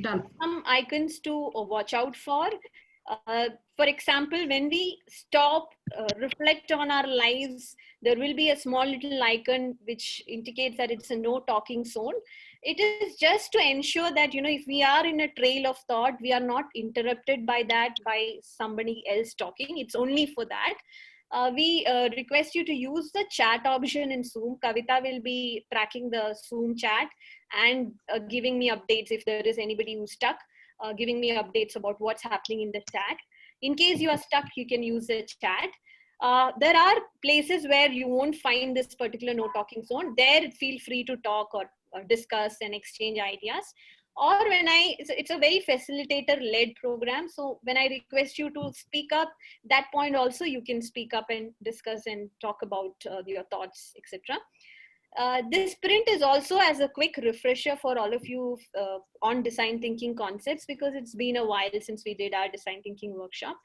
Done. Some icons to watch out for. For example, when we stop, reflect on our lives, there will be a small little icon which indicates that it's a no talking zone. It is just to ensure that, if we are in a trail of thought, we are not interrupted by that, by somebody else talking. It's only for that. We request you to use the chat option in Zoom. Kavita will be tracking the Zoom chat and giving me updates if there is anybody who's stuck, giving me updates about what's happening in the chat. In case you are stuck, you can use the chat. There are places where you won't find this particular no talking zone. There, feel free to talk or discuss and exchange ideas. Or it's a very facilitator led program. So when I request you to speak up, that point also you can speak up and discuss and talk about your thoughts, etc. This sprint is also as a quick refresher for all of you on design thinking concepts, because it's been a while since we did our design thinking workshop.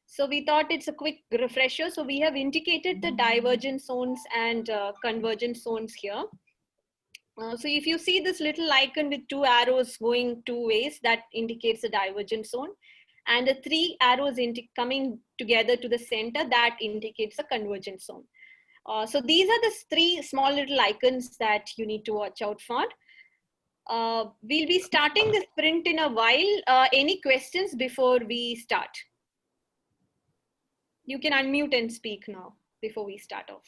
So we thought it's a quick refresher. So we have indicated the divergent zones and convergent zones here. So if you see this little icon with 2 arrows going 2 ways, that indicates the divergent zone. And the 3 arrows coming together to the center, that indicates the convergent zone. So these are the 3 small little icons that you need to watch out for. We'll be starting the sprint in a while. Any questions before we start? You can unmute and speak now before we start off.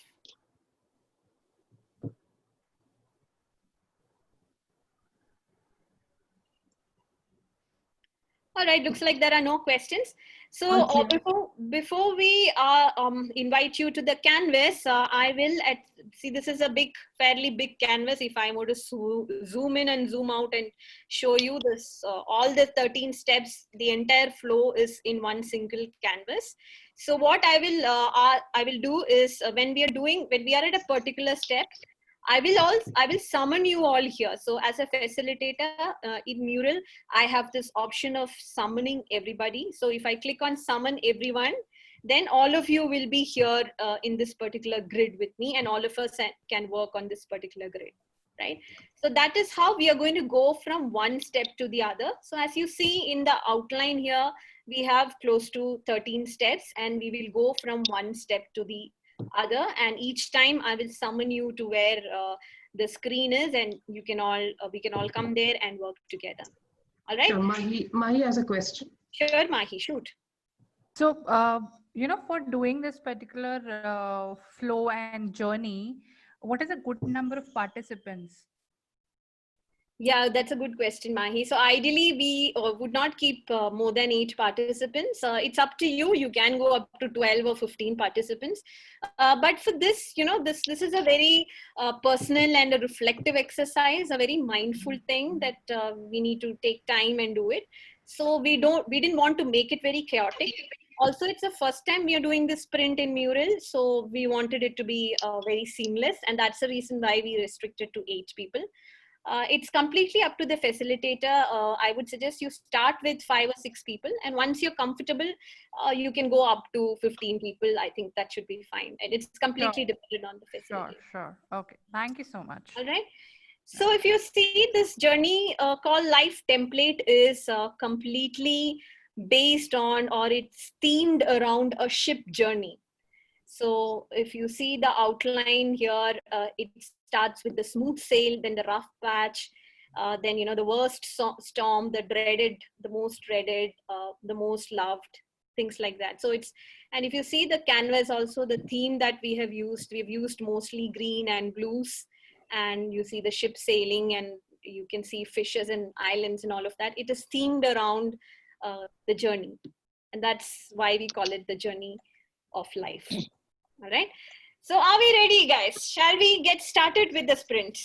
All right, looks like there are no questions. So before we invite you to the canvas, I will see, this is a fairly big canvas. If I were to zoom in and zoom out and show you this, all the 13 steps, the entire flow is in one single canvas. So what I will do is when we are at a particular step, I will summon you all here. So as a facilitator in Mural, I have this option of summoning everybody. So if I click on summon everyone, then all of you will be here in this particular grid with me, and all of us can work on this particular grid, right? So that is how we are going to go from one step to the other. So as you see in the outline here, we have close to 13 steps, and we will go from one step to the other, and each time I will summon you to where the screen is, and you can all we can all come there and work together. All right. Sure. Mahi has a question. Sure, Mahi, shoot. So for doing this particular flow and journey, what is a good number of participants? Yeah, that's a good question, Mahi. So ideally, we would not keep more than 8 participants. It's up to you. You can go up to 12 or 15 participants. But for this, this is a very personal and a reflective exercise, a very mindful thing that we need to take time and do it. So we didn't want to make it very chaotic. Also, it's the first time we are doing this sprint in Mural, so we wanted it to be very seamless, and that's the reason why we restricted to 8 people. It's completely up to the facilitator. I would suggest you start with 5 or 6 people, and once you're comfortable, you can go up to 15 people. I think that should be fine, and it's completely dependent on the facilitator. Sure. Okay. Thank you so much. All right. So if you see, this journey called Life Template is completely based on, or it's themed around a ship journey. So if you see the outline here, it starts with the smooth sail, then the rough patch, then the worst storm, the most dreaded, the most loved, things like that. So and if you see the canvas also, the theme that we've used mostly green and blues, and you see the ship sailing, and you can see fishes and islands and all of that. It is themed around the journey, and that's why we call it the journey of life. All right. So are we ready, guys? Shall we get started with the sprint?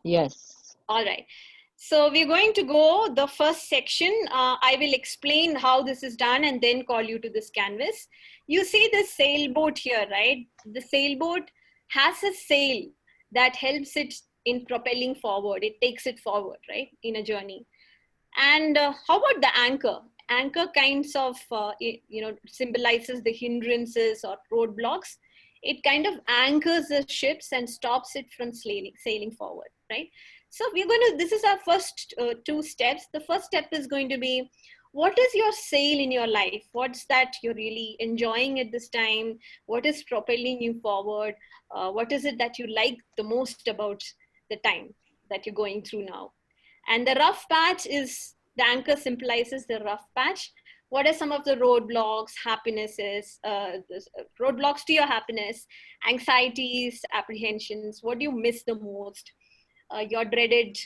Yes. All right. So we're going to go the first section. I will explain how this is done and then call you to this canvas. You see the sailboat here, right? The sailboat has a sail that helps it in propelling forward. It takes it forward, right, in a journey. And how about the anchor? Anchor kinds of, symbolizes the hindrances or roadblocks. It kind of anchors the ships and stops it from sailing forward. right? So we're going to, this is our first 2 steps. The first step is going to be, what is your sale in your life? What's that you're really enjoying at this time? What is propelling you forward? What is it that you like the most about the time that you're going through now? And the rough patch is, the anchor symbolizes the rough patch. What are some of the roadblocks, happinesses, roadblocks to your happiness, anxieties, apprehensions? What do you miss the most? Your dreaded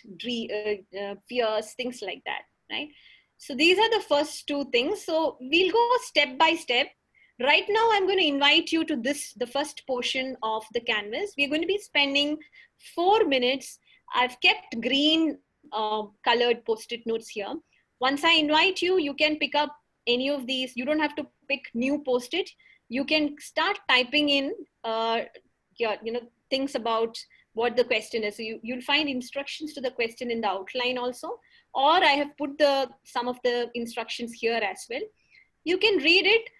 fears, things like that, right? So these are the first 2 things. So we'll go step by step. Right now, I'm going to invite you to this, the first portion of the canvas. We're going to be spending 4 minutes. I've kept green colored post-it notes here. Once I invite you, you can pick up any of these. You don't have to pick new post-it. You can start typing in your, things about what the question is. So you'll find instructions to the question in the outline also, or I have put some of the instructions here as well. You can read it.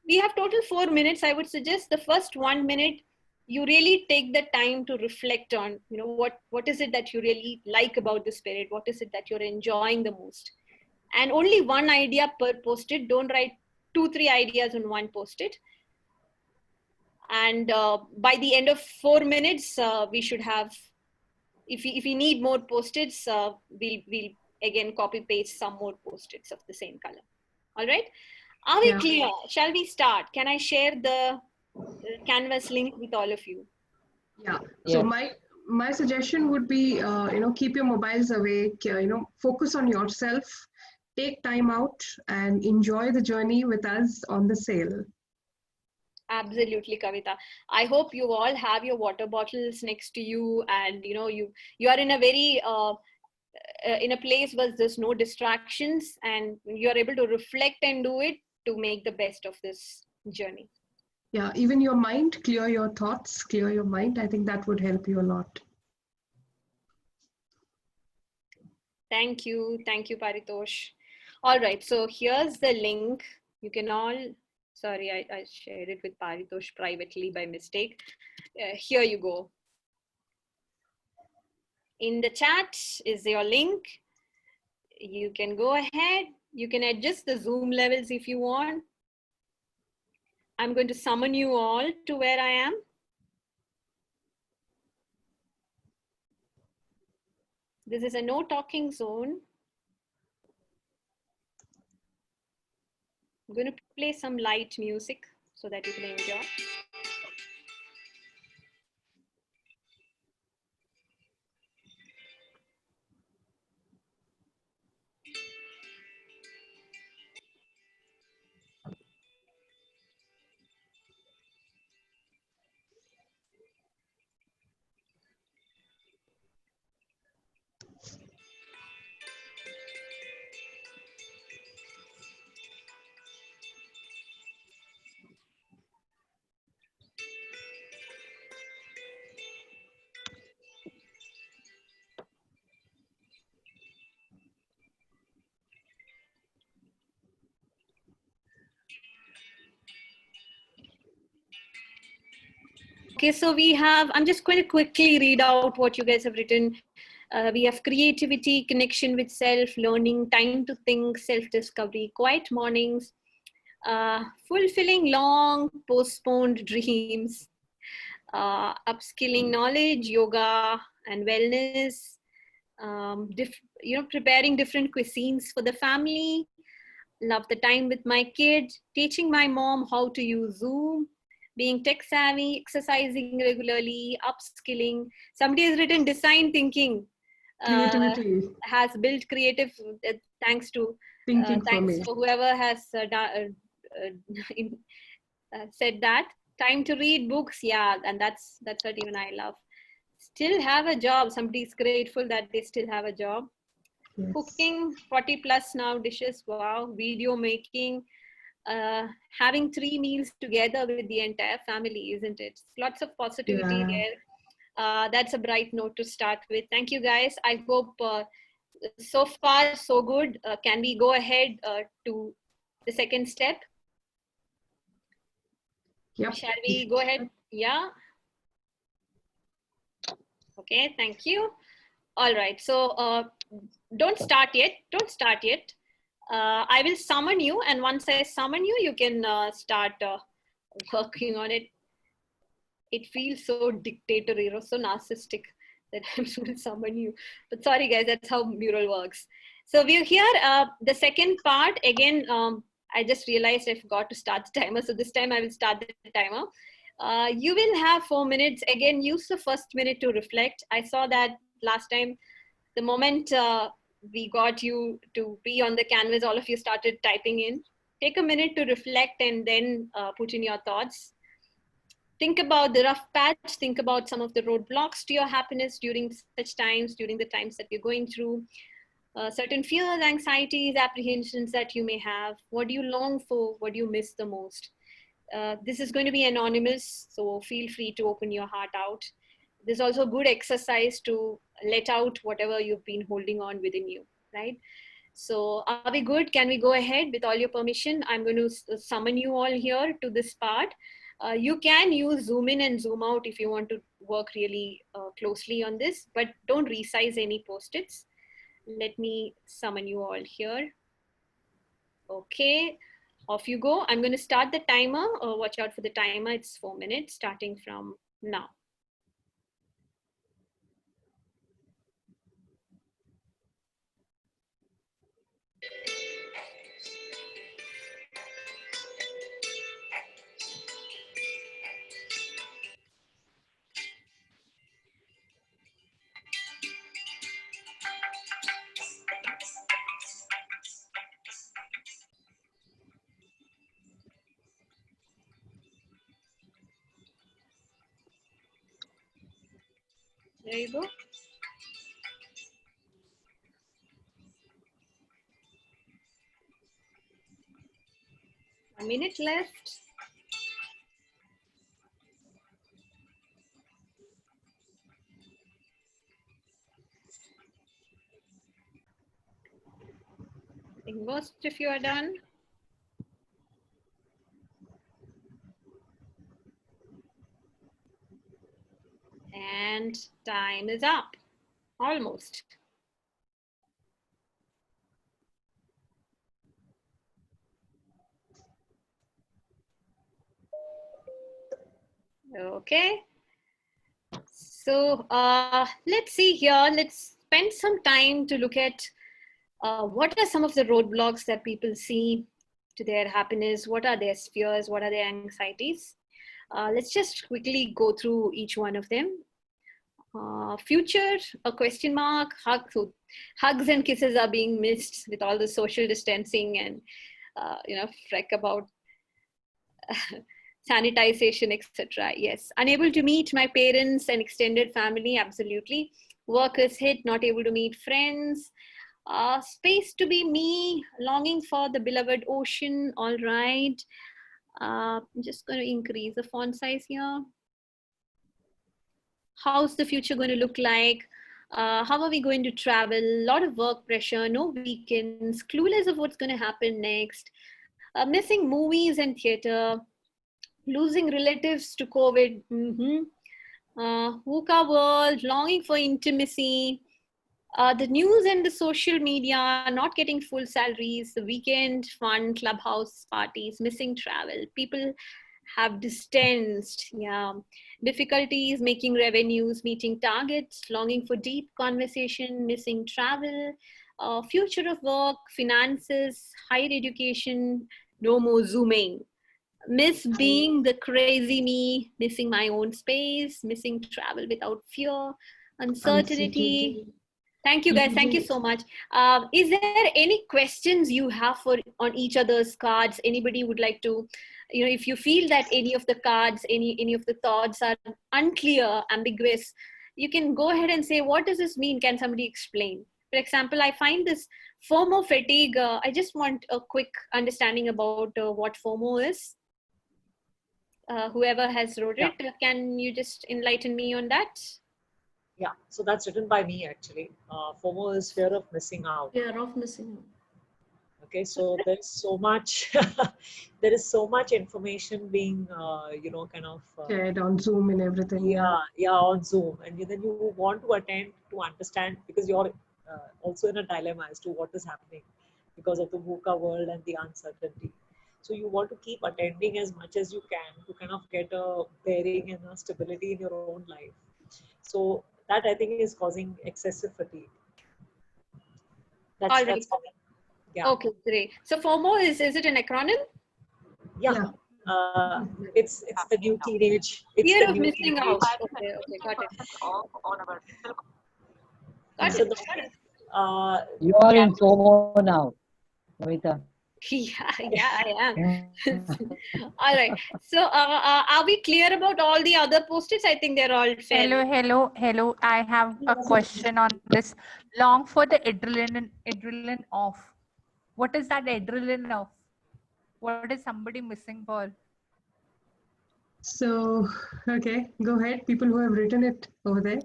We have total 4 minutes. I would suggest the first 1 minute, you really take the time to reflect on, what is it that you really like about the spirit? What is it that you're enjoying the most? And only 1 idea per post-it. Don't write 2-3 ideas on 1 post-it. And by the end of 4 minutes, we should have, if we need more post-its, we'll again copy paste some more post-its of the same color. All right. Are we clear? Shall we start? Can I share the canvas link with all of you? Yeah. So my suggestion would be, keep your mobiles awake, focus on yourself, take time out and enjoy the journey with us on the sale. Absolutely, Kavita. I hope you all have your water bottles next to you, and you are in a very in a place where there's no distractions, and you're able to reflect and do it to make the best of this journey. Yeah, even your mind, clear your thoughts, clear your mind. I think that would help you a lot. Thank you, Paritosh. All right, so here's the link. You can all, sorry, I shared it with Paritosh privately by mistake. Here you go. In the chat is your link. You can go ahead. You can adjust the zoom levels if you want. I'm going to summon you all to where I am. This is a no talking zone. I'm going to play some light music so that you can enjoy. Okay, so we have, I'm just going to quickly read out what you guys have written. We have creativity, connection with self, learning, time to think, self-discovery, quiet mornings, fulfilling long postponed dreams, upskilling knowledge, yoga and wellness, preparing different cuisines for the family, love the time with my kid, teaching my mom how to use Zoom, being tech savvy, exercising regularly, upskilling. Somebody has written design thinking. Creativity. Has built creative, thanks to thanks for whoever has said that. Time to read books, yeah, and that's what even I love. Still have a job. Somebody's grateful that they still have a job. Yes. Cooking 40 plus now dishes, wow. Video making, having 3 meals together with the entire family, isn't it? Lots of positivity there. That's a bright note to start with. Thank you guys. I hope so far so good. Can we go ahead to the second step? Yep. Shall we go ahead? Yeah. Okay, thank you. All right. So don't start yet. Don't start yet. I will summon you, and once I summon you, you can start working on it. It feels so dictatorial or so narcissistic that I'm going to summon you. But sorry, guys, that's how Mural works. So we're here. The second part, again, I just realized I forgot to start the timer. So this time I will start the timer. You will have 4 minutes. Again, use the first minute to reflect. I saw that last time. The moment we got you to be on the canvas, all of you started typing in. Take a minute to reflect and then put in your thoughts. Think about the rough patch, think about some of the roadblocks to your happiness during such times, during the times that you're going through, certain fears, anxieties, apprehensions that you may have. What do you long for? What do you miss the most? This is going to be anonymous, so feel free to open your heart out. This is also a good exercise to let out whatever you've been holding on within you, right? So are we good? Can we go ahead with all your permission? I'm going to summon you all here to this part. You can use zoom in and zoom out if you want to work really closely on this, but don't resize any post-its. Let me summon you all here. Okay, off you go. I'm going to start the timer. Watch out for the timer. It's 4 minutes starting from now. There you go. A minute left. I think most of you are done. And time is up, almost. Okay. So let's see here. Let's spend some time to look at what are some of the roadblocks that people see to their happiness? What are their fears? What are their anxieties? Let's just quickly go through each one of them. Future, a question mark, hug. So hugs and kisses are being missed with all the social distancing and, freck about sanitization, etc. Yes. Unable to meet my parents and extended family, absolutely. Work is hit, not able to meet friends. Space to be me, longing for the beloved ocean, all right. I'm just going to increase the font size here. How's the future going to look like? How are we going to travel? A lot of work pressure, no weekends, clueless of what's going to happen next. Missing movies and theater, losing relatives to COVID. VUCA world, longing for intimacy. The news and the social media, not getting full salaries, the weekend fun, clubhouse parties, missing travel. People have distanced, yeah. Difficulties making revenues, meeting targets, longing for deep conversation, missing travel, future of work, finances, higher education, no more Zooming. Miss being the crazy me, missing my own space, missing travel without fear, uncertainty. Thank you guys. Thank you so much. Is there any questions you have for on each other's cards? Anybody would like to, if you feel that any of the cards, any of the thoughts are unclear, ambiguous, you can go ahead and say, what does this mean? Can somebody explain? For example, I find this FOMO fatigue. I just want a quick understanding about what FOMO is. Whoever has wrote it, can you just enlighten me on that? Yeah, so that's written by me actually. FOMO is fear of missing out. Fear of missing out. Okay, so there's so much, there is so much information being, kind of shared on Zoom and everything. Yeah, on Zoom, and then you want to attend to understand, because you're also in a dilemma as to what is happening because of the VUCA world and the uncertainty. So you want to keep attending as much as you can to kind of get a bearing and a stability in your own life. So that I think is causing excessive fatigue. All right. That's yeah. Okay, great. So FOMO is it an acronym? Yeah. It's the new teenage. It's Fear the of new missing teenage. out. Okay, got it. Got So it. the You are in FOMO now, Kavita. Yeah, I am. All right. So, are we clear about all the other post-its? I think they're all fair. Hello. I have a question on this. Long for the adrenaline off. What is that adrenaline off? What is somebody missing for? So, okay, go ahead. People who have written it over there.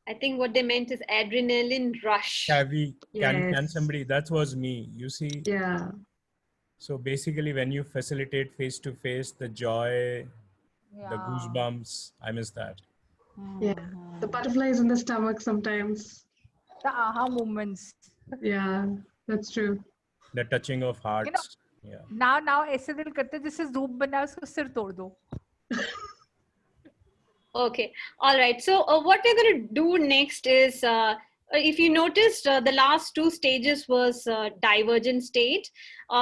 I think what they meant is adrenaline rush. Can Yes. somebody, that was me, you see. Yeah. So basically when you facilitate face to face, the joy, the goosebumps, I miss that. Yeah. The butterflies in the stomach sometimes. The aha moments. Yeah, that's true. The touching of hearts. Yeah. Now ऐसे दिल करते हैं जिससे धूप बना उसको सिर तोड़ दो. Okay. All right. So what we're going to do next is, if you noticed, the last two stages was divergent state.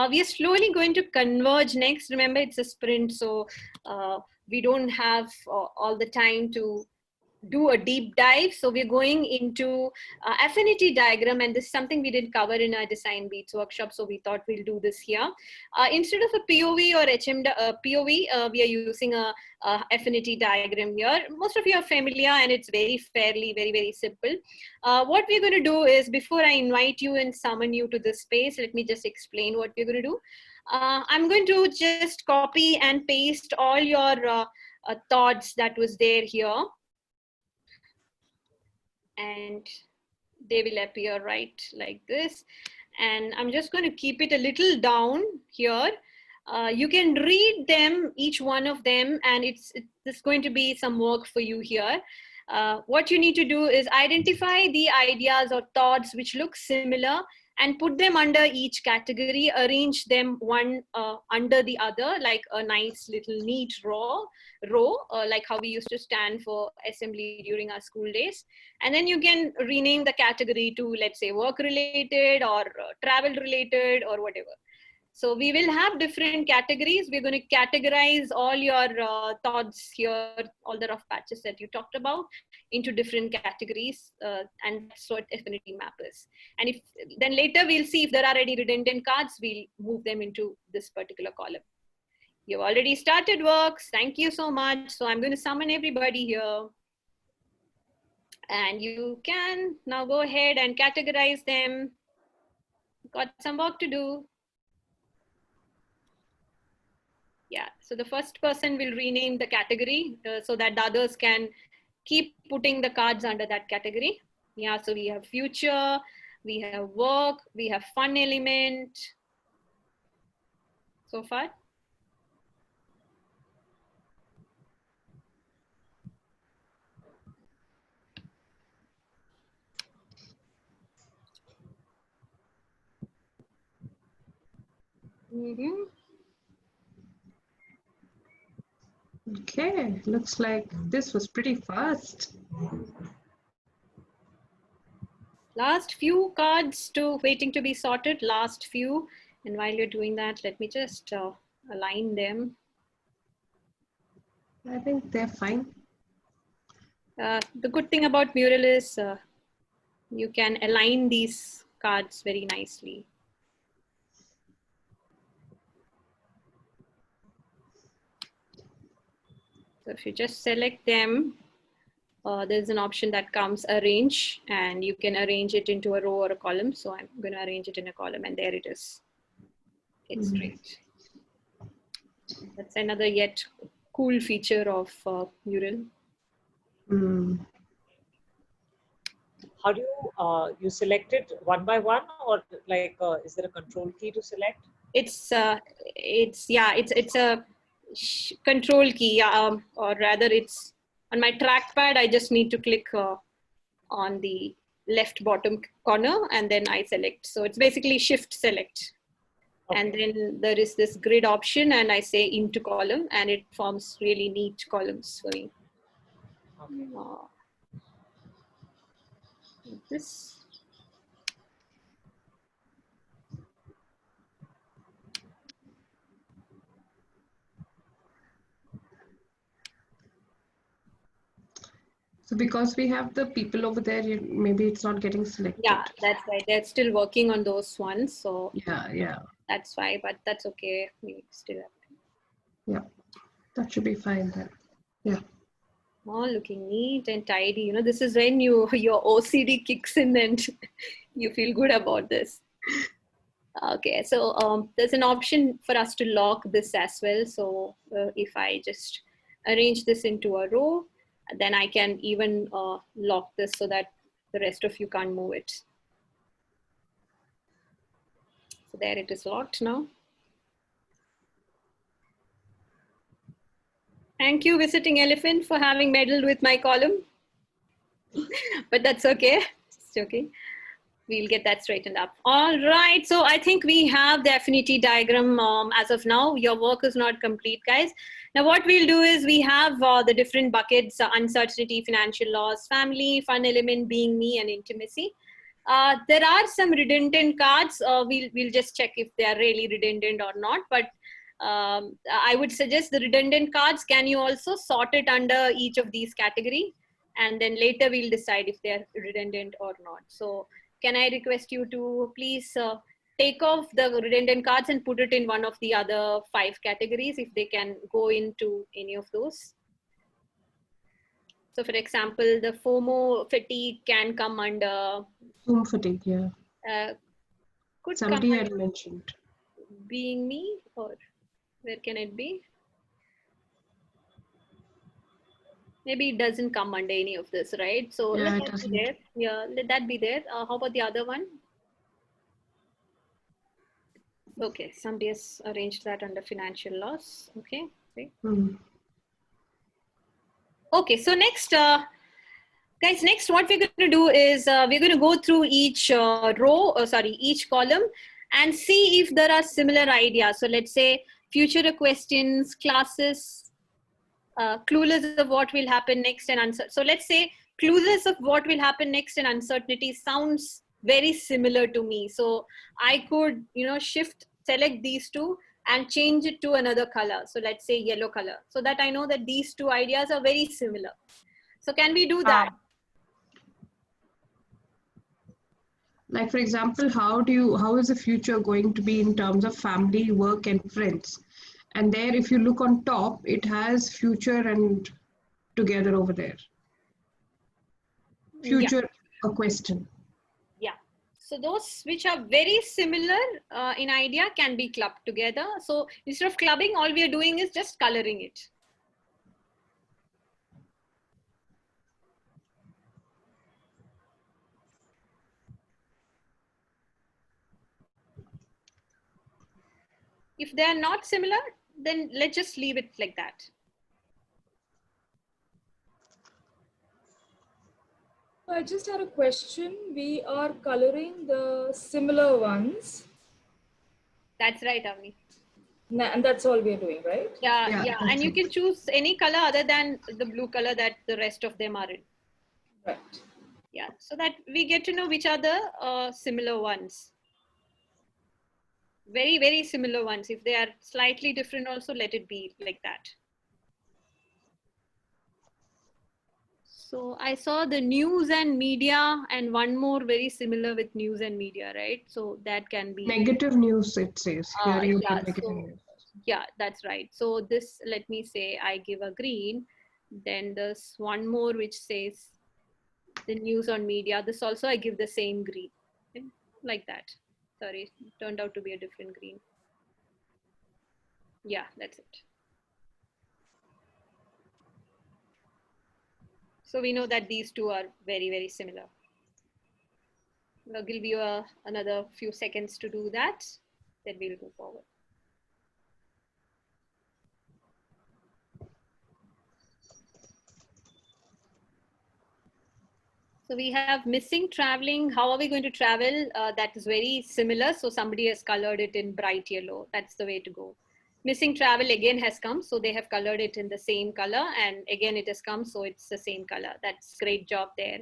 We are slowly going to converge next. Remember, it's a sprint, so we don't have all the time to do a deep dive. So we're going into affinity diagram, and this is something we didn't cover in our design beats workshop. So we thought we'll do this here. Instead of a POV or POV, we are using a affinity diagram here. Most of you are familiar, and it's very very simple. What we're going to do is, before I invite you and summon you to this space, let me just explain what we're going to do. I'm going to just copy and paste all your thoughts that was there here, and they will appear right like this. And I'm just going to keep it a little down here. You can read them, each one of them, and it's going to be some work for you here. What you need to do is identify the ideas or thoughts which look similar and put them under each category, arrange them one under the other, like a nice little neat row, like how we used to stand for assembly during our school days. And then you can rename the category to, let's say, work related or travel related or whatever. So we will have different categories. We're going to categorize all your thoughts here, all the rough patches that you talked about, into different categories, and that's what affinity map is. And if then later we'll see if there are any redundant cards, we'll move them into this particular column. You've already started works. Thank you so much. So I'm going to summon everybody here. And you can now go ahead and categorize them. Got some work to do. Yeah, so the first person will rename the category so that the others can keep putting the cards under that category. Yeah, so we have future, we have work, we have fun element. So far? Mm-hmm. Okay, looks like this was pretty fast. Last few cards waiting to be sorted, last few. And while you're doing that, let me just align them. I think they're fine. The good thing about Mural is you can align these cards very nicely. So if you just select them, there's an option that comes arrange, and you can arrange it into a row or a column. So I'm going to arrange it in a column, and there it is. It's straight. That's another yet cool feature of Mural. How do you select it one by one, or like is there a control key to select? It's a control key, or rather it's On my trackpad, I just need to click on the left bottom corner and then I select. So it's basically shift select. Okay. And then there is this grid option and I say into column and it forms really neat columns for me. Okay. This. So because we have the people over there, maybe it's not getting selected. Yeah, that's right. They're still working on those ones. So yeah. That's why, but that's okay. We still have to. Yeah, that should be fine then. Yeah. All looking neat and tidy. You know, this is when your OCD kicks in and you feel good about this. Okay, so there's an option for us to lock this as well. So if I just arrange this into a row, then I can even lock this so that the rest of you can't move it. So there it is locked now. Thank you, Visiting Elephant, for having meddled with my column. But that's okay. It's okay. We'll get that straightened up. All right. So I think we have the affinity diagram as of now. Your work is not complete, guys. Now what we'll do is we have the different buckets, uncertainty, financial loss, family, fun element being me, and intimacy. There are some redundant cards. We'll just check if they are really redundant or not. But I would suggest the redundant cards. Can you also sort it under each of these categories? And then later we'll decide if they're redundant or not. So can I request you to please take off the redundant cards and put it in one of the other 5 categories if they can go into any of those. So for example, the FOMO fatigue can come under... FOMO fatigue, yeah. Could somebody had mentioned. Being me, or where can it be? Maybe it doesn't come under any of this, right? So yeah, let that be there. Yeah, let that be there. How about the other one? Okay, somebody has arranged that under financial loss. Okay. Okay, so next, guys, next what we're going to do is we're going to go through each each column and see if there are similar ideas. So let's say future questions, classes, clueless of what will happen next and uncertain. So let's say clueless of what will happen next and uncertainty sounds very similar to me. So I could, select these two and change it to another color. So let's say yellow color, so that I know that these two ideas are very similar. So can we do that? Like, for example, how is the future going to be in terms of family, work, and friends? And there, if you look on top, it has future and together over there. Future, a question. Yeah. So those which are very similar in idea can be clubbed together. So instead of clubbing, all we are doing is just coloring it. If they are not similar, then let's just leave it like that. I just had a question. We are coloring the similar ones. That's right, Avni. And that's all we're doing, right? Yeah. And you can choose any color other than the blue color that the rest of them are in. Right. Yeah, so that we get to know which are the similar ones. Very, very similar ones. If they are slightly different also, let it be like that. So I saw the news and media and one more very similar with news and media, right? So that can be negative news, it says. Here you put negative news. Yeah, that's right. So this, let me say I give a green. Then there's one more which says the news on media. This also I give the same green, okay? Like that. Sorry, it turned out to be a different green. Yeah, that's it. So we know that these two are very, very similar. I'll give you another few seconds to do that. Then we'll go forward. So we have missing traveling. How are we going to travel? That is very similar. So somebody has colored it in bright yellow. That's the way to go. Missing travel again has come. So they have colored it in the same color. And again, it has come. So it's the same color. That's great job there.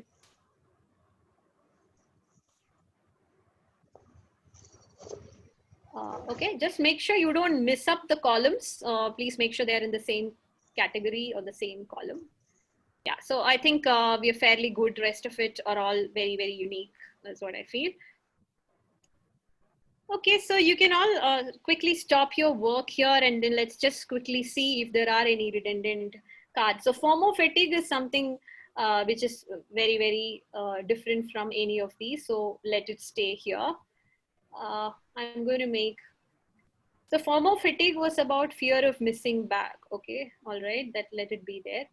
Okay, just make sure you don't miss up the columns. Please make sure they're in the same category or the same column. Yeah, so I think we are fairly good. Rest of it are all very, very unique, is what I feel. Okay, so you can all quickly stop your work here and then let's just quickly see if there are any redundant cards. So FOMO fatigue is something which is very, very different from any of these. So let it stay here. I'm going to make, so FOMO fatigue was about fear of missing back. Okay, all right, let it be there.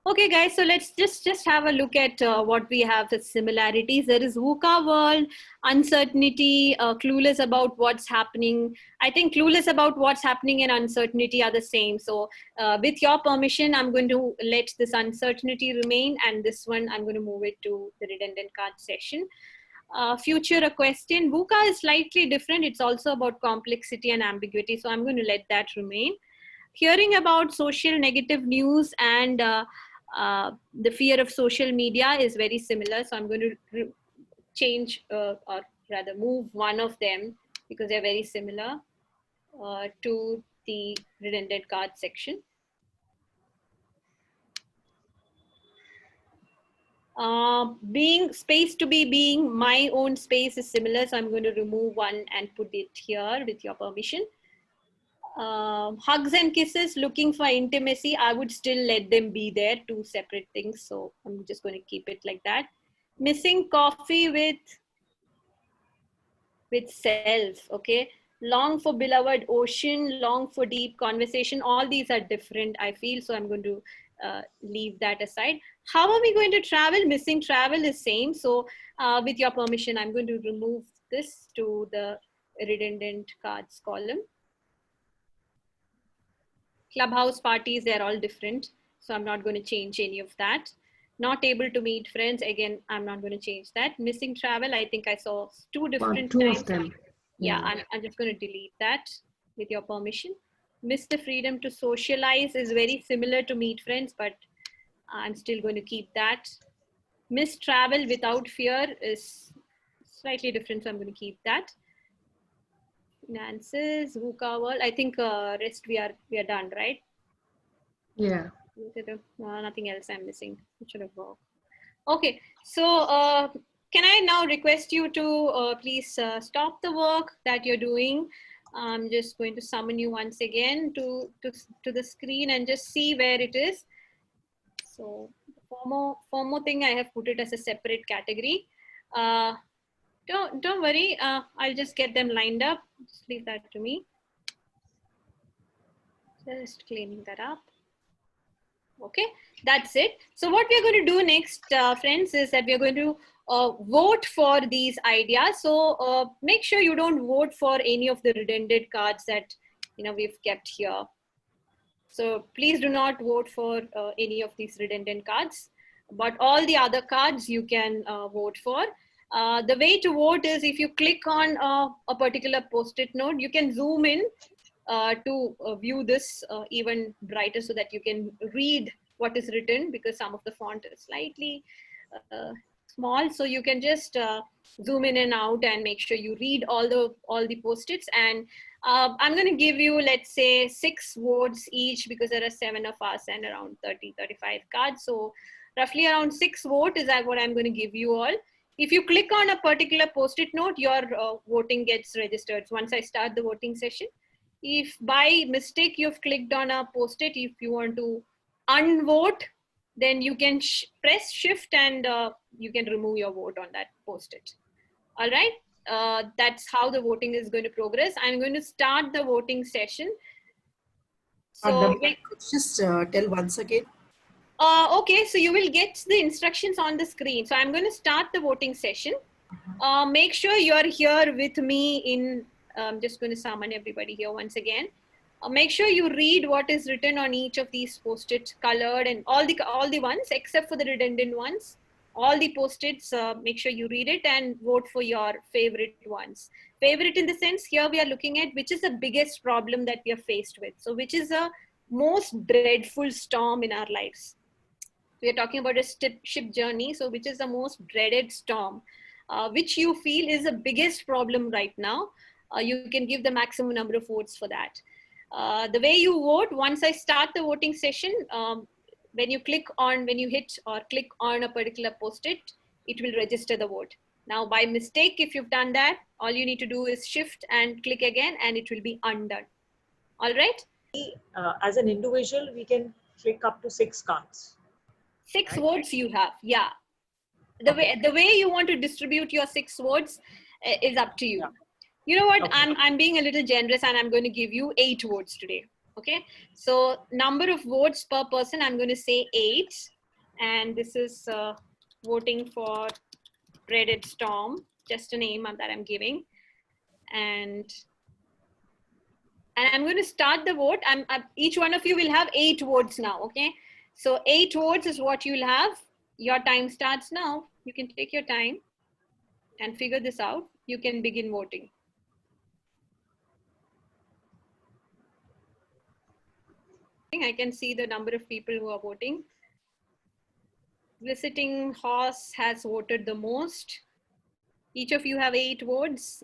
Okay, guys, so let's just have a look at what we have as similarities. There is VUCA world, uncertainty, clueless about what's happening. I think clueless about what's happening and uncertainty are the same. So with your permission, I'm going to let this uncertainty remain, and this one, I'm going to move it to the redundant card session. Future a question. VUCA is slightly different. It's also about complexity and ambiguity. So I'm going to let that remain. Hearing about social negative news and the fear of social media is very similar. So I'm going to change or rather move one of them because they're very similar to the redundant card section. Being space to be being my own space is similar. So I'm going to remove one and put it here with your permission. Hugs and kisses, looking for intimacy, I would still let them be there, two separate things. So I'm just going to keep it like that. Missing coffee with self, okay. Long for beloved ocean, long for deep conversation. All these are different, I feel. So I'm going to leave that aside. How are we going to travel? Missing travel is same. So with your permission, I'm going to remove this to the redundant cards column. Clubhouse parties, they're all different. So I'm not going to change any of that. Not able to meet friends. Again, I'm not going to change that. Missing travel, I think I saw two different Two times. of them. Yeah, I'm just going to delete that with your permission. Miss the freedom to socialize is very similar to meet friends, but I'm still going to keep that. Miss travel without fear is slightly different, so I'm going to keep that. Finances, VUCA world. I think rest we are done, right? Yeah. Nothing else I'm missing. It should have worked. Okay, so can I now request you to please stop the work that you're doing? I'm just going to summon you once again to the screen and just see where it is. So FOMO thing, I have put it as a separate category. Don't worry, I'll just get them lined up. Just leave that to me. Just cleaning that up. Okay, that's it. So what we're going to do next, friends, is that we're going to vote for these ideas. So make sure you don't vote for any of the redundant cards that we've kept here. So please do not vote for any of these redundant cards, but all the other cards you can vote for. The way to vote is if you click on a particular post-it note, you can zoom in to view this even brighter so that you can read what is written, because some of the font is slightly small. So you can just zoom in and out and make sure you read all the post-its. And I'm going to give you, let's say, 6 votes each, because there are 7 of us and around 30-35 cards. So roughly around 6 votes is what I'm going to give you all. If you click on a particular post-it note, your voting gets registered once I start the voting session. If by mistake you've clicked on a post-it, if you want to unvote, then you can press shift and you can remove your vote on that post-it. All right, that's how the voting is going to progress. I'm going to start the voting session. So just tell once again. Okay, so you will get the instructions on the screen. So I'm going to start the voting session. Make sure you're here with me in, I'm just going to summon everybody here once again. Make sure you read what is written on each of these post-its, colored, and all the ones except for the redundant ones. All the post-its, make sure you read it and vote for your favorite ones. Favorite in the sense, here we are looking at which is the biggest problem that we are faced with. So which is the most dreadful storm in our lives. We are talking about a ship journey. So which is the most dreaded storm, which you feel is the biggest problem right now. You can give the maximum number of votes for that. The way you vote, once I start the voting session, when you hit or click on a particular post-it, it will register the vote. Now, by mistake, if you've done that, all you need to do is shift and click again, and it will be undone. All right? As an individual, we can click up to 6 cards. 6 votes you have, yeah. The way you want to distribute your 6 votes is up to you. Yeah. You know what? Okay. I'm being a little generous, and I'm going to give you 8 votes today. Okay. So number of votes per person, I'm going to say 8. And this is voting for Dreaded Storm, just a name that I'm giving. And I'm going to start the vote. Each one of you will have 8 votes now. Okay. So 8 votes is what you'll have. Your time starts now. You can take your time and figure this out. You can begin voting. I can see the number of people who are voting. Visiting Horse has voted the most. Each of you have 8 votes.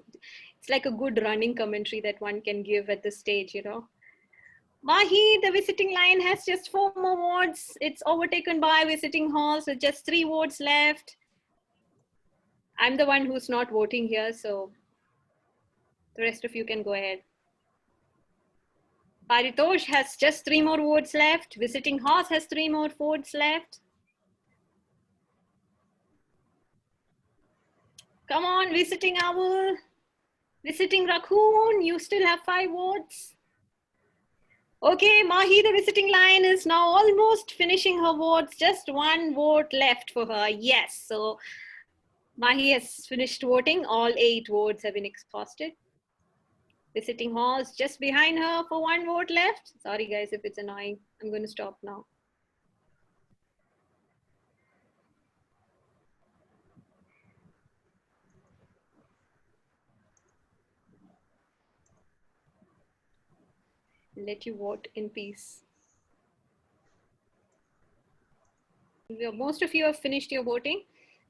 It's like a good running commentary that one can give at this stage, you know. Mahi, the Visiting Lion has just 4 more votes. It's overtaken by Visiting Horse with just 3 votes left. I'm the one who's not voting here, so the rest of you can go ahead. Paritosh has just 3 more votes left. Visiting Horse has 3 more votes left. Come on, Visiting Owl. Visiting Raccoon, you still have 5 votes. Okay, Mahi, the Visiting Lion, is now almost finishing her votes. Just 1 vote left for her. Yes, so Mahi has finished voting. All 8 votes have been exhausted. Visiting Horse just behind her for 1 vote left. Sorry guys if it's annoying. I'm going to stop now. Let you vote in peace. Most of you have finished your voting.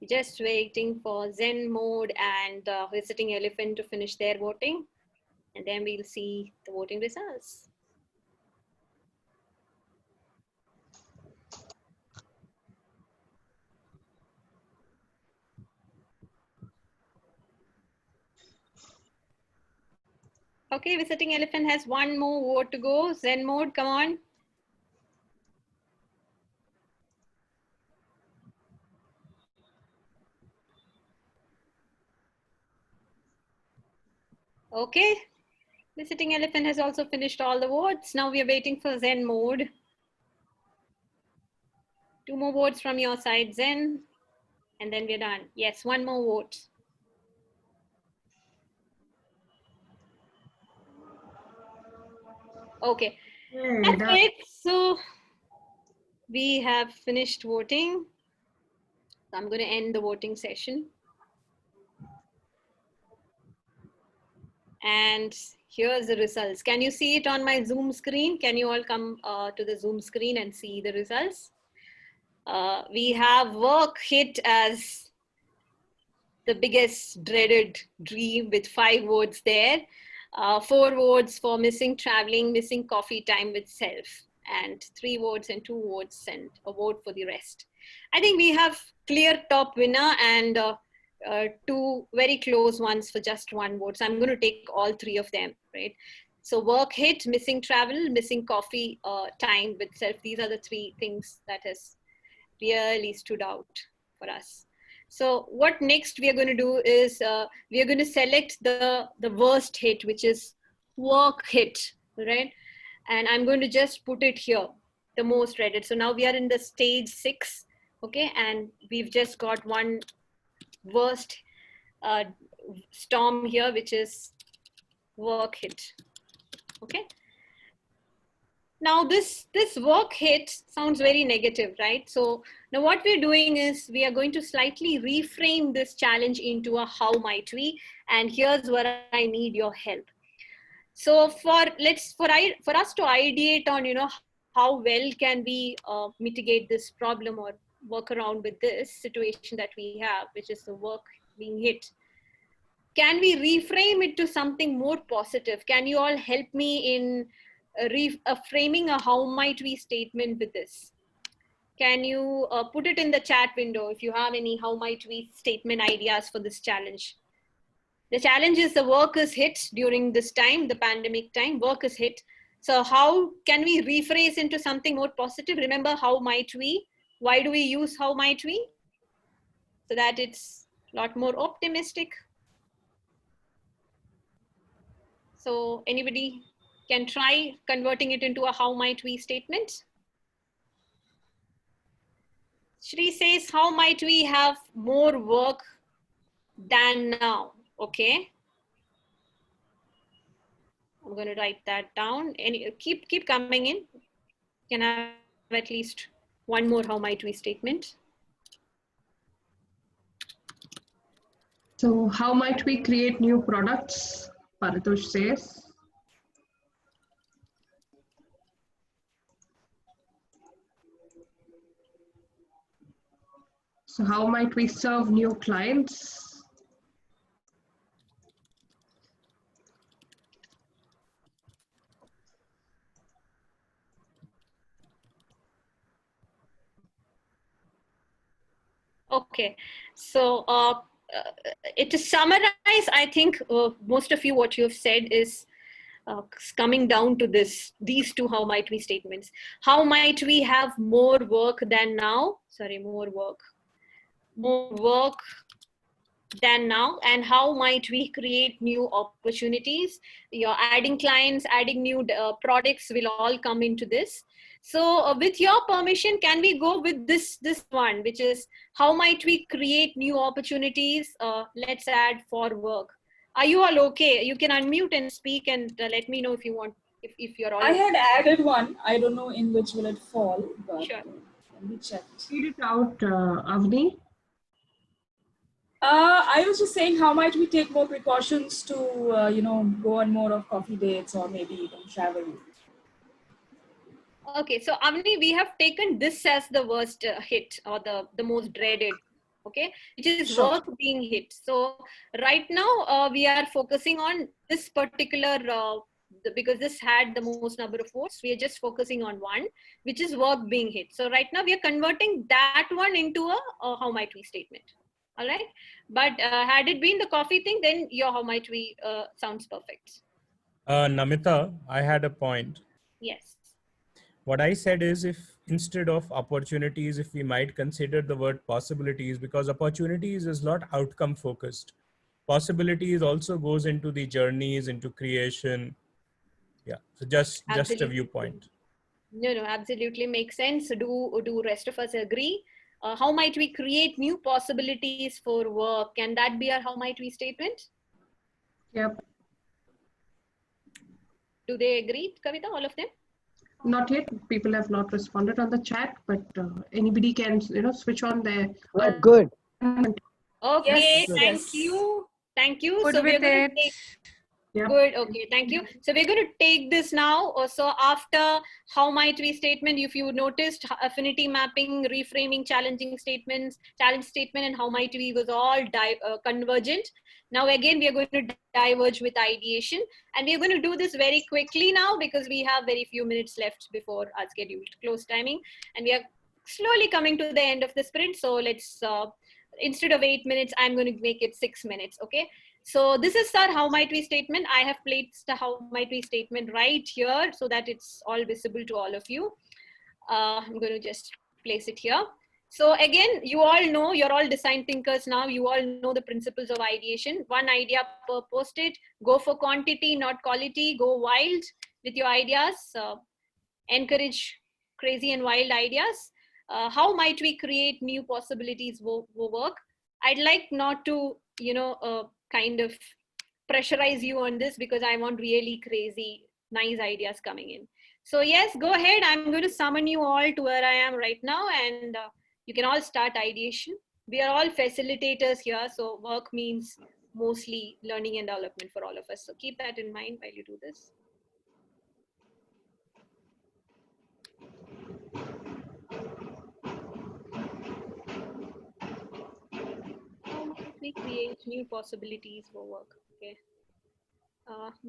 Just waiting for Zen Mode and Visiting Elephant to finish their voting. And then we'll see the voting results. Okay, Visiting Elephant has 1 more vote to go. Zen Mode, come on. Okay, Visiting Elephant has also finished all the votes. Now we are waiting for Zen Mode. 2 more votes from your side, Zen. And then we're done. Yes, 1 more vote. Okay, that's it. So we have finished voting. So I'm going to end the voting session. And here's the results. Can you see it on my Zoom screen? Can you all come to the Zoom screen and see the results? We have work hit as the biggest dreaded dream with 5 votes there. 4 votes for missing traveling, missing coffee time with self, and 3 votes and 2 votes and a vote for the rest. I think we have clear top winner and 2 very close ones for just 1 vote. So I'm going to take all 3 of them, right? So work hit, missing travel, missing coffee time with self. These are the 3 things that has really stood out for us. So what next we are going to do is we are going to select the worst hit, which is work hit, right? And I'm going to just put it here, the most dreaded. So now we are in the stage 6, okay? And we've just got 1 worst storm here, which is work hit, okay? Now this work hit sounds very negative, right? So now what we're doing is we are going to slightly reframe this challenge into a how might we, and here's where I need your help. So for us to ideate on, you know, how well can we mitigate this problem or work around with this situation that we have, which is the work being hit. Can we reframe it to something more positive? Can you all help me in framing a how might we statement with this? Can you put it in the chat window if you have any how might we statement ideas for this challenge? The challenge is the work is hit during this time, the pandemic time, work is hit. So how can we rephrase into something more positive? Remember, how might we? Why do we use how might we? So that it's a lot more optimistic. So anybody can try converting it into a how might we statement. Shri says, how might we have more work than now? Okay. I'm going to write that down. And keep coming in. You can have at least one more how might we statement. So how might we create new products? Paritosh says. So how might we serve new clients? Okay, so to summarize, I think most of you, what you've said is coming down to these two how might we statements. How might we have more work than now? Sorry, more work than now, and how might we create new opportunities? You're adding clients, adding new products will all come into this. So with your permission, can we go with this one, which is how might we create new opportunities? Let's add for work. Are you all okay? You can unmute and speak and let me know if you want, if you're all I okay. had added one. I don't know in which will it fall, but Sure. let me check. Read it out, Avni. I was just saying, how might we take more precautions to, go on more of coffee dates or maybe even travel? Okay, so Avni, we have taken this as the worst hit or the most dreaded, okay, which is Sure. work being hit. So right now we are focusing on this particular, because this had the most number of votes, we are just focusing on one, which is work being hit. So right now we are converting that one into a how might we statement. All right, but had it been the coffee thing, then your how might we sounds perfect. Namita, I had a point. Yes. What I said is, if instead of opportunities, if we might consider the word possibilities, because opportunities is not outcome focused. Possibilities also goes into the journeys, into creation. Yeah, so just a viewpoint. No, absolutely makes sense. Do rest of us agree? How might we create new possibilities for work? Can that be our how might we statement? Yep. Do they agree, Kavita, all of them? Not yet. People have not responded on the chat, but anybody can, switch on their. Good. Okay, Yes, thank yes. you. Thank you. Good So we're with going to it. take. Yep. Good. Okay. Thank you. So we're going to take this now. So after how might we statement, if you noticed affinity mapping, reframing, challenging statements, challenge statement, and how might we was all convergent. Now again, we are going to diverge with ideation, and we're going to do this very quickly now because we have very few minutes left before our scheduled close timing, and we are slowly coming to the end of the sprint. So let's instead of 8 minutes, I'm going to make it 6 minutes. Okay. So this is our how might we statement. I have placed the how might we statement right here so that it's all visible to all of you. I'm going to just place it here. So again, you all know, you're all design thinkers now. You all know the principles of ideation. One idea per post-it. Go for quantity, not quality. Go wild with your ideas. Encourage crazy and wild ideas. How might we create new possibilities for work? I'd like not to, kind of pressurize you on this because I want really crazy, nice ideas coming in. So yes, go ahead. I'm going to summon you all to where I am right now, and you can all start ideation. We are all facilitators here, so work means mostly learning and development for all of us. So keep that in mind while you do this. How might we create new possibilities for work? Okay.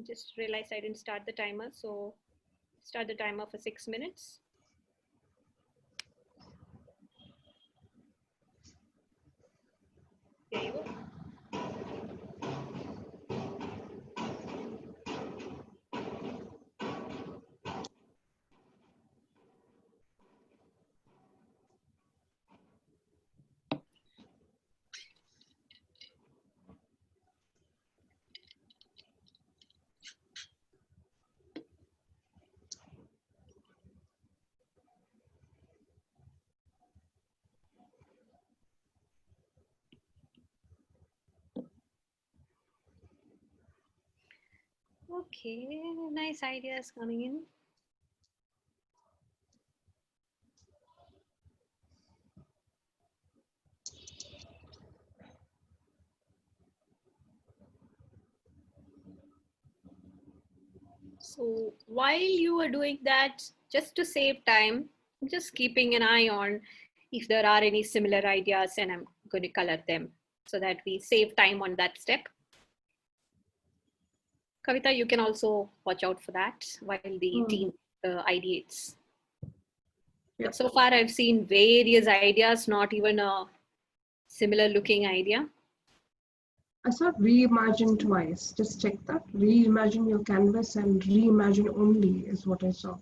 Just realized I didn't start the timer, so start the timer for 6 minutes. There you go. Okay, nice ideas coming in. So while you are doing that, just to save time, I'm just keeping an eye on if there are any similar ideas, and I'm going to color them so that we save time on that step. Kavita, you can also watch out for that while the team ideates. Yeah. But so far, I've seen various ideas, not even a similar looking idea. I saw reimagine twice. Just check that. Reimagine your canvas and reimagine only is what I saw.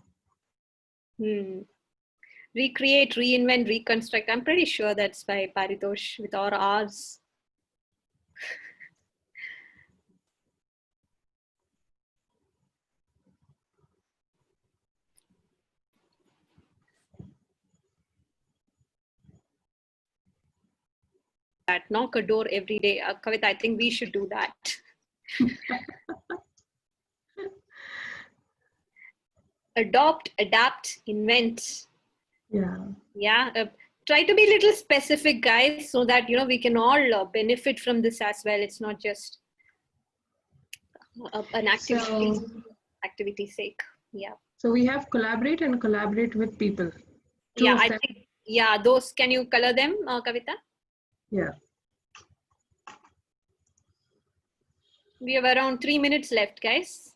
Recreate, reinvent, reconstruct. I'm pretty sure that's by Paritosh with all R's. That knock a door every day. Kavita, I think we should do that. Adopt, adapt, invent. Yeah. Try to be a little specific, guys, so that we can all benefit from this as well. It's not just an activity sake. Yeah. So we have collaborate and collaborate with people. Yeah, I think. Yeah, those. Can you color them, Kavita? Yeah. We have around 3 minutes left, guys.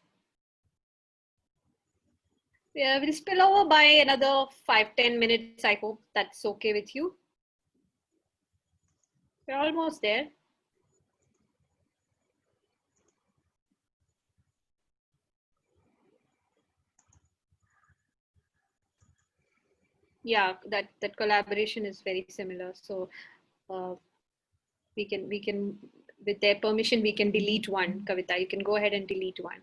Yeah, we'll spill over by another 5-10 minutes. I hope that's okay with you. We're almost there. Yeah, that collaboration is very similar. So we can with their permission we can delete one. Kavita, you can go ahead and delete one.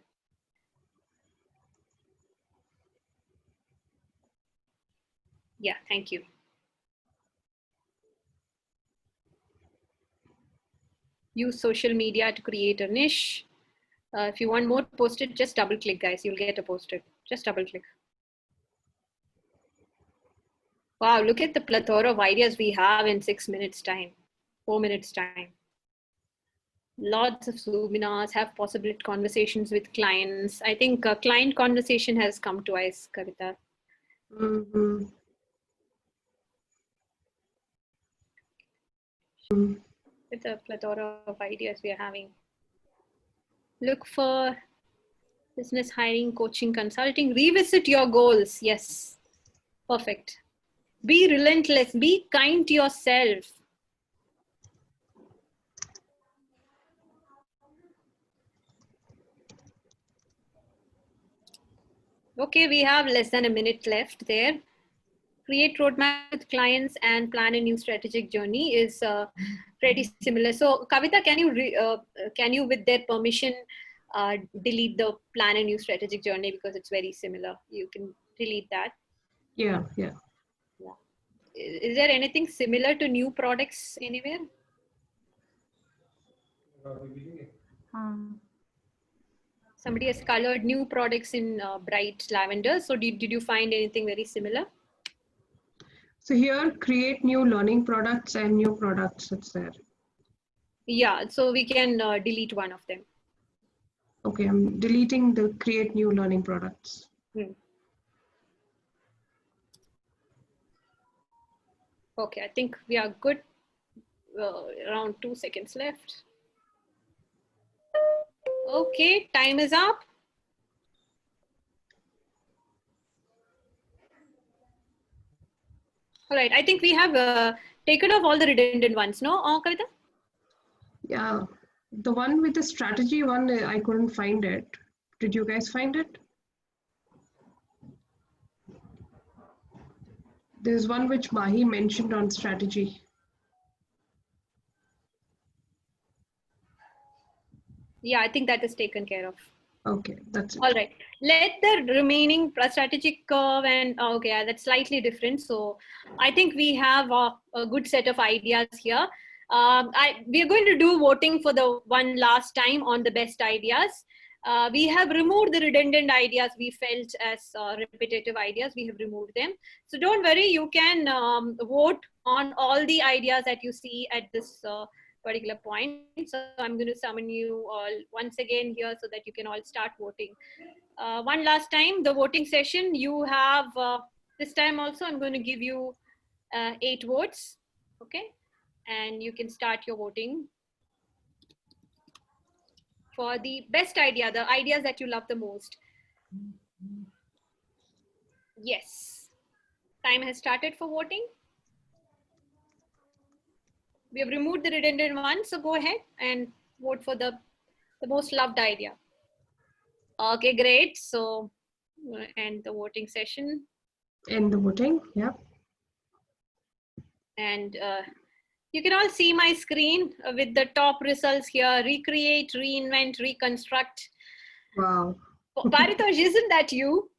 Yeah, thank you. Use social media to create a niche. If you want more posted, just double click, guys. You'll get a posted. Just double click. Wow, look at the plethora of ideas we have in 6 minutes time, 4 minutes time. Lots of webinars, have possible conversations with clients. I think client conversation has come twice, Kavita. With a plethora of ideas we are having. Look for business hiring, coaching, consulting. Revisit your goals. Yes, perfect. Be relentless. Be kind to yourself. Okay, we have less than a minute left there. Create roadmap with clients and plan a new strategic journey is pretty similar. So Kavita, can you with their permission delete the plan a new strategic journey, because it's very similar. You can delete that. Yeah. Is there anything similar to new products anywhere? Somebody has colored new products in bright lavender. So did you find anything very similar? So here, create new learning products and new products, it's there. Yeah, so we can delete one of them. Okay, I'm deleting the create new learning products. Okay, I think we are good. Around 2 seconds left. Okay, time is up. All right, I think we have taken off all the redundant ones, no, Kavita? Yeah, the one with the strategy one, I couldn't find it. Did you guys find it? There's one which Mahi mentioned on strategy. Yeah, I think that is taken care of. Okay, that's it. All right, let the remaining strategic curve and okay, that's slightly different. So I think we have a good set of ideas here. We are going to do voting for the one last time on the best ideas. We have removed the redundant ideas we felt as repetitive ideas. We have removed them. So don't worry, you can vote on all the ideas that you see at this particular point. So I'm going to summon you all once again here so that you can all start voting. One last time, the voting session, you have, this time also I'm going to give you 8 votes, okay? And you can start your voting for the best idea, the ideas that you love the most. Yes, time has started for voting. We have removed the redundant one, so go ahead and vote for the most loved idea. Okay, great. So end the voting session. End the voting, yeah. And you can all see my screen with the top results here: recreate, reinvent, reconstruct. Wow. Paritosh, isn't that you?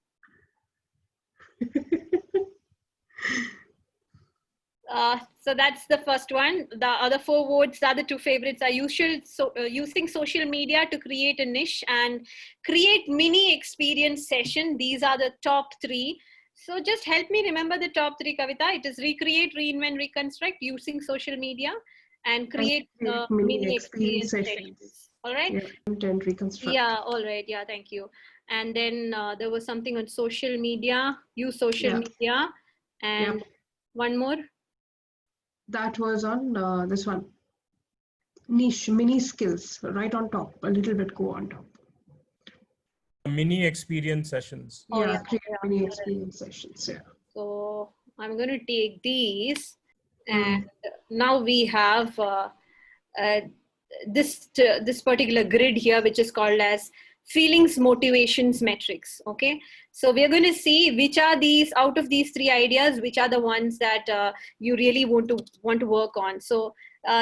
So that's the first one. The other 4 votes, the other 2 favorites are using social media to create a niche and create mini experience session. These are the top 3. So just help me remember the top 3, Kavita. It is recreate, reinvent, reconstruct, using social media, and create mini experience sessions. All right. Yeah, and reconstruct. Yeah. All right. Yeah. Thank you. And then there was something on social media. Use social media, and one more. That was on this one. Niche, mini skills, right on top, a little bit go on top. Mini experience sessions. Yeah, create mini experience sessions, yeah. So I'm going to take these, and now we have this particular grid here, which is called as feelings, motivations, metrics. Okay, so we're going to see which are these, out of these 3 ideas, which are the ones that you really want to work on. So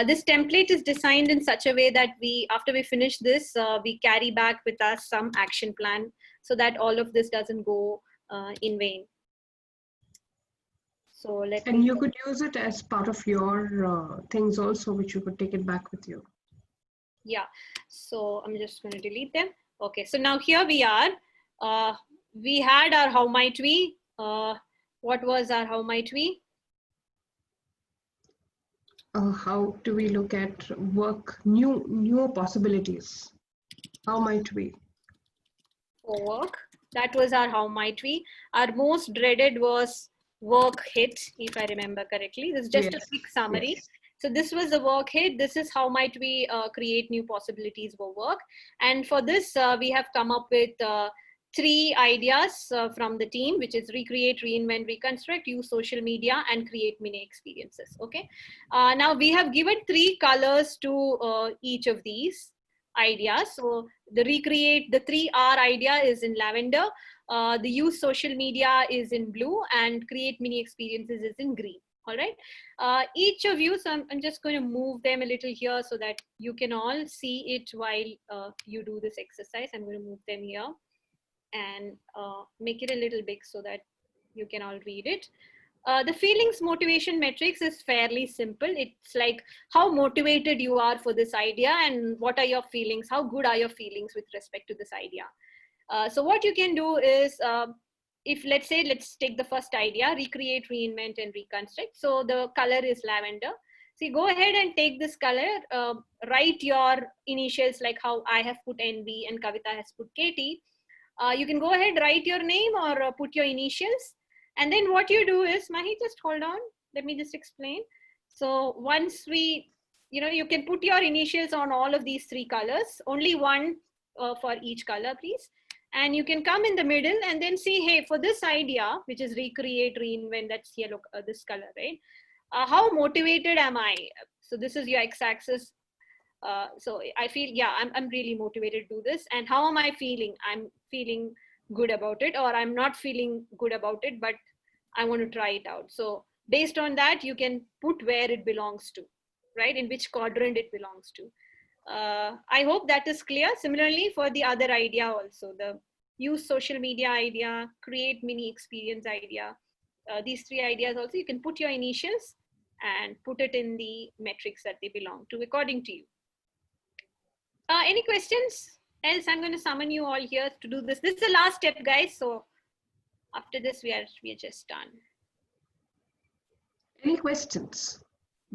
this template is designed in such a way that after we finish this, we carry back with us some action plan, so that all of this doesn't go in vain. So you could use it as part of your things also, which you could take it back with you. Yeah, so I'm just going to delete them. Okay, so now here we are. We had our how might we. What was our how might we? How do we look at work, newer possibilities? How might we? For work, that was our how might we. Our most dreaded was work hit, if I remember correctly. This is just a quick summary. Yes. So this was the work hit. This is how might we create new possibilities for work. And for this, we have come up with 3 ideas from the team, which is recreate, reinvent, reconstruct, use social media, and create mini experiences. Okay. Now we have given 3 colors to each of these ideas. So the recreate, the 3R idea is in lavender. The use social media is in blue, and create mini experiences is in green. All right. Each of you, so I'm just going to move them a little here so that you can all see it while you do this exercise. I'm going to move them here and make it a little big so that you can all read it. The feelings motivation matrix is fairly simple. It's like how motivated you are for this idea and what are your feelings, how good are your feelings with respect to this idea. So what you can do is, if let's take the first idea, recreate, reinvent, and reconstruct. So the color is lavender. So you go ahead and take this color, write your initials like how I have put NB and Kavita has put KT. You can go ahead, write your name or put your initials. And then what you do is, Mahi, just hold on. Let me just explain. So once you can put your initials on all of these three colors, only one for each color, please. And you can come in the middle and then see, hey, for this idea, which is recreate, reinvent, that's yellow, this color, right? How motivated am I? So this is your x-axis. So I feel, yeah, I'm really motivated to do this. And how am I feeling? I'm feeling good about it, or I'm not feeling good about it, but I want to try it out. So based on that, you can put where it belongs to, right? In which quadrant it belongs to. I hope that is clear. Similarly, for the other idea also, the use social media idea, create mini experience idea, these three ideas also, you can put your initials and put it in the metrics that they belong to according to you. Any questions? Else I'm going to summon you all here to do this. This is the last step, guys. So after this, we are just done. Any questions?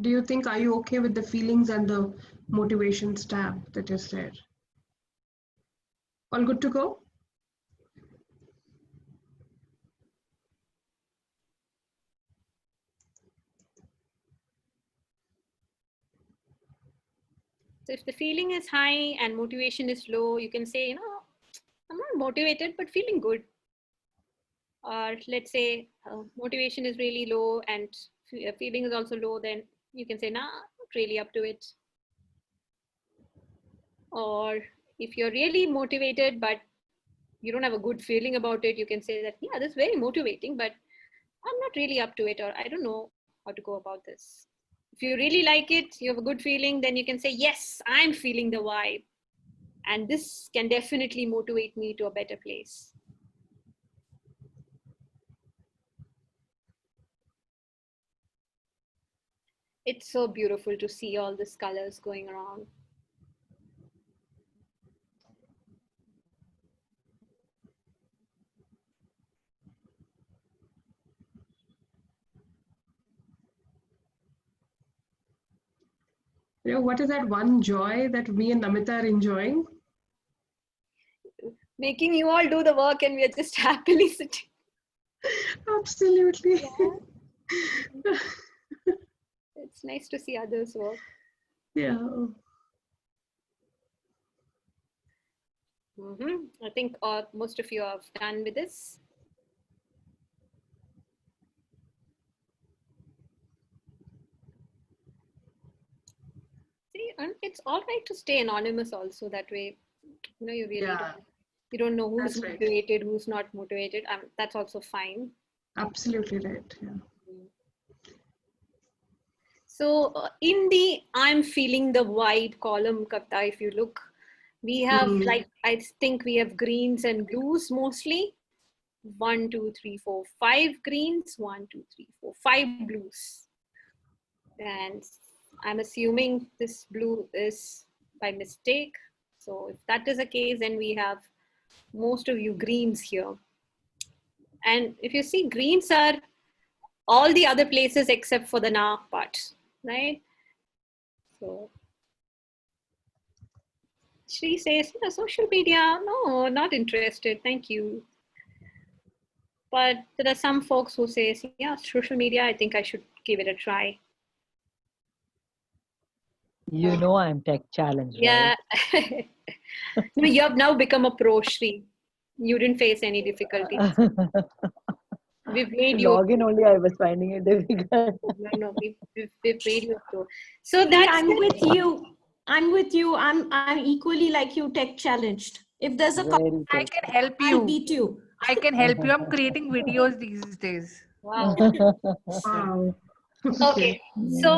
Do you think, are you okay with the feelings and the motivations tab that is there? All good to go? So if the feeling is high and motivation is low, you can say, I'm not motivated, but feeling good. Or let's say motivation is really low and feeling is also low, then you can say, nah, not really up to it. Or if you're really motivated, but you don't have a good feeling about it, you can say that, yeah, this is very motivating, but I'm not really up to it, or I don't know how to go about this. If you really like it, you have a good feeling, then you can say, yes, I'm feeling the vibe. And this can definitely motivate me to a better place. It's so beautiful to see all these colors going around. What is that one joy that me and Namita are enjoying? Making you all do the work and we are just happily sitting. Absolutely. Yeah. It's nice to see others work. Yeah. I think most of you have done with this. See, and it's all right to stay anonymous also. That way, you really don't know who's motivated, who's not motivated. That's also fine. Absolutely right. Yeah. So in the I'm feeling the vibe column, Kavita, if you look, we have I think we have greens and blues mostly. 1, 2, 3, 4, 5 greens, 1, 2, 3, 4, 5 blues. And I'm assuming this blue is by mistake. So if that is the case, then we have most of you greens here. And if you see, greens are all the other places except for the na part, right? So Shri says, social media, no, not interested, thank you. But there are some folks who say, yeah, social media, I think I should give it a try. I'm tech challenged, yeah. right? You have now become a pro, Shri. You didn't face any difficulties. We've made you login only. I was finding it difficult. No, we've made you a pro. So that's I'm with you. I'm equally like you, tech challenged. If there's a I can help you. I'll beat you. I can help you. I'm creating videos these days. Wow. Wow. Okay. So,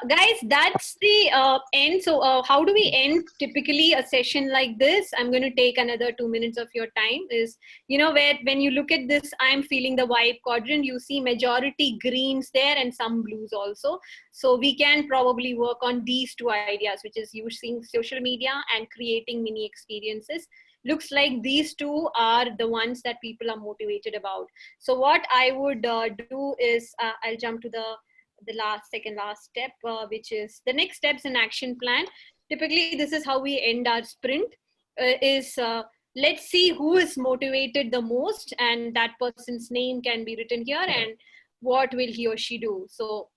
guys, that's the end. So, how do we end typically a session like this? I'm going to take another 2 minutes of your time. Is, where when you look at this, I'm feeling the vibe quadrant. You see majority greens there and some blues also. So, we can probably work on these two ideas, which is using social media and creating mini experiences. Looks like these two are the ones that people are motivated about. So, what I would do is I'll jump to the second last step, which is the next steps in action plan. Typically, this is how we end our sprint, let's see who is motivated the most, and that person's name can be written here, and what will he or she do. So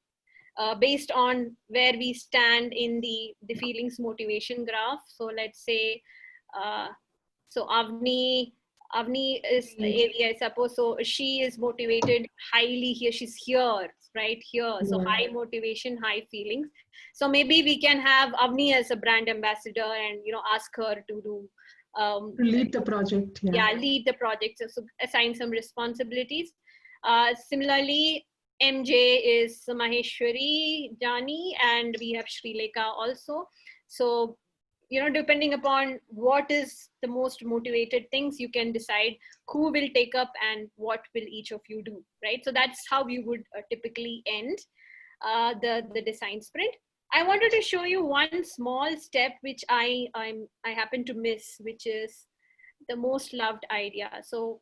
based on where we stand in the feelings motivation graph. So let's say, so Avni is the area, I suppose. So she is motivated highly here. She's here, right here. So high motivation, high feelings. So maybe we can have Avni as a brand ambassador and, ask her to do. Lead the project. Yeah, lead the project. So assign some responsibilities. Similarly, MJ is Maheshwari Jani, and we have Sri Lekha also. So, depending upon what is the most motivated things, you can decide who will take up and what will each of you do, right? So that's how you would typically end the design sprint. I wanted to show you one small step which I happen to miss, which is the most loved idea. So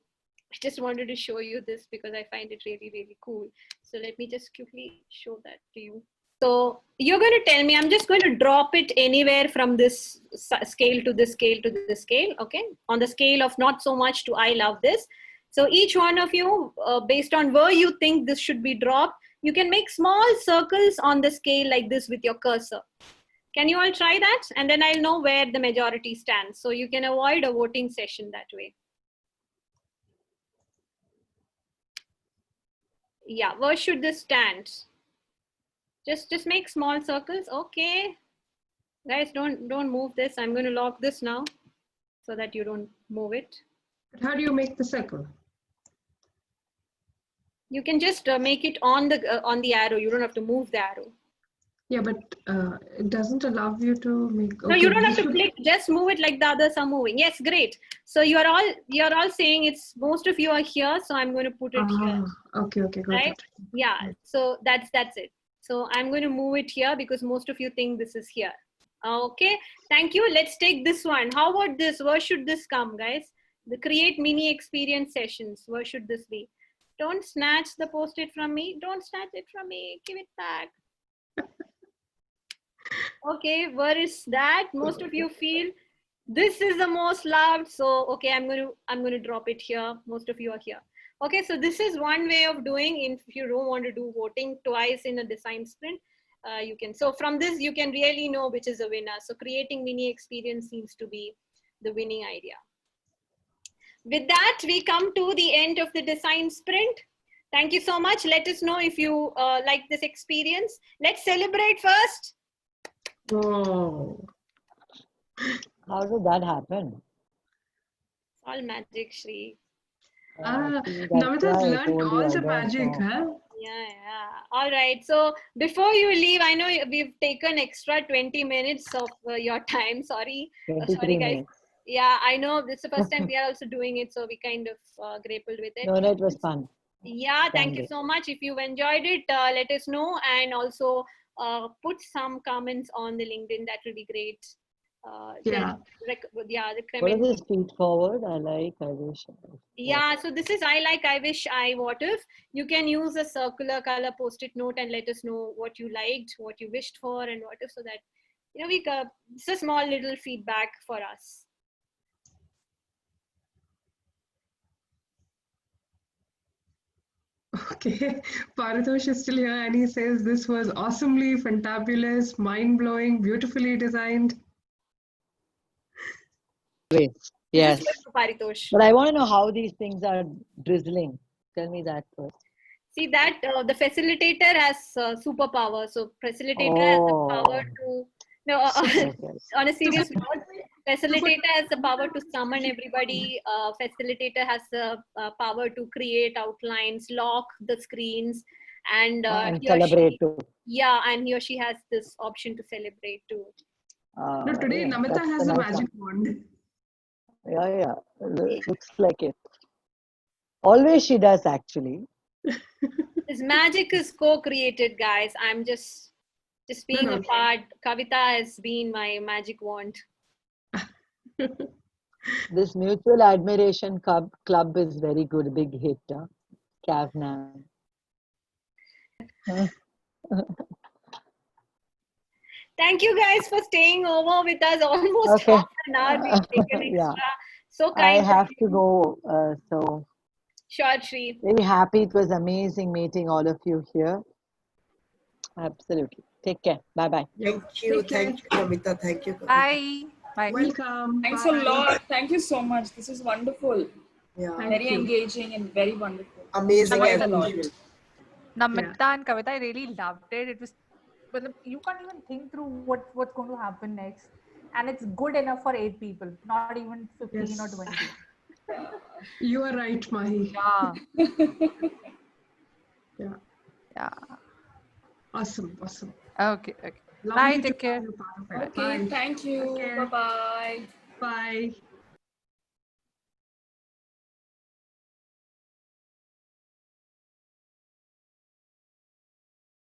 I just wanted to show you this because I find it really, really cool. So let me just quickly show that to you. So you're going to tell me, I'm just going to drop it anywhere from this scale to this scale to this scale, okay? On the scale of not so much to I love this. So each one of you, based on where you think this should be dropped, you can make small circles on the scale like this with your cursor. Can you all try that? And then I'll know where the majority stands. So you can avoid a voting session that way. Yeah, where should this stand? Just make small circles. Okay. Guys, don't move this. I'm going to lock this now so that you don't move it. But how do you make the circle? You can just make it on the arrow. You don't have to move the arrow. Yeah, but it doesn't allow you to make. No, you don't have to click. Just move it like the others are moving. Yes, great. So you're all saying it's most of you are here. So I'm going to put it here. Okay, got right? it. Yeah. So that's it. So I'm going to move it here because most of you think this is here. Okay. Thank you. Let's take this one. How about this? Where should this come, guys? The create mini experience sessions. Where should this be? Don't snatch the post-it from me. Don't snatch it from me. Give it back. Okay, where is that? Most of you feel this is the most loved. So okay, I'm going to drop it here. Most of you are here. Okay, so this is one way of doing. If you don't want to do voting twice in a design sprint, you can. So from this, you can really know which is a winner. So creating mini experience seems to be the winning idea. With that, we come to the end of the design sprint. Thank you so much. Let us know if you like this experience. Let's celebrate first. Whoa. How did that happen? All magic, Shri. Namita's learned all the magic, huh? Yeah. All right. So before you leave, I know we've taken extra 20 minutes of your time. Sorry. Sorry, guys. Minutes. Yeah, I know this is the first time we are also doing it. So we kind of grappled with it. No, it was fun. Yeah, thank you so much. If you've enjoyed it, let us know. And also put some comments on the LinkedIn. That will be great. Yeah. What is this feed forward? I wish. Yeah, so this is I like, I wish, I what if. You can use a circular color post-it note and let us know what you liked, what you wished for, and what if, so that, it's a small little feedback for us. Okay, Paratosh is still here and he says this was awesomely fantabulous, mind-blowing, beautifully designed. Great. Yes. Paritosh. But I want to know how these things are drizzling. Tell me that first. See that the facilitator has superpower. So facilitator has the power to, on a serious note, facilitator has the power to summon everybody. Facilitator has the power to create outlines, lock the screens. and And he or celebrate she, too. yeah, and he or she has this option to celebrate too. No, today Yeah, Namita that's has a a nice magic one. wand. Yeah. Looks like it. Always she does, actually. This magic is co-created, guys. I'm just being No, a no. part. Kavita has been my magic wand. This mutual admiration club is very good, big hit. Kavnan. Thank you guys for staying over with us. Almost Okay. half an hour we've taken Yeah. extra. So I kind of have to you. go. So Sure, Shri. very happy. It was amazing meeting all of you here. Absolutely. Take care. Bye-bye. Thank you. Take care. Thank you, Kavita. Thank you, Kavita. Bye. Bye. Welcome. Thanks Bye. a lot. Thank you so much. This is wonderful. Yeah. Thank Very you. engaging and very wonderful. Amazing Enjoyed as a lot. usual. Namita and Kavita, I really loved it. It was, but you can't even think through what's going to happen next, and it's good enough for 8 people, not even 15 or Yes. 20. You are right, Mahi. Yeah, Yeah. yeah. Awesome. Awesome. Okay. Bye. Lovely to Take care. be a part of Bye. it. Okay, Bye. thank you. Take care. Bye-bye. Bye.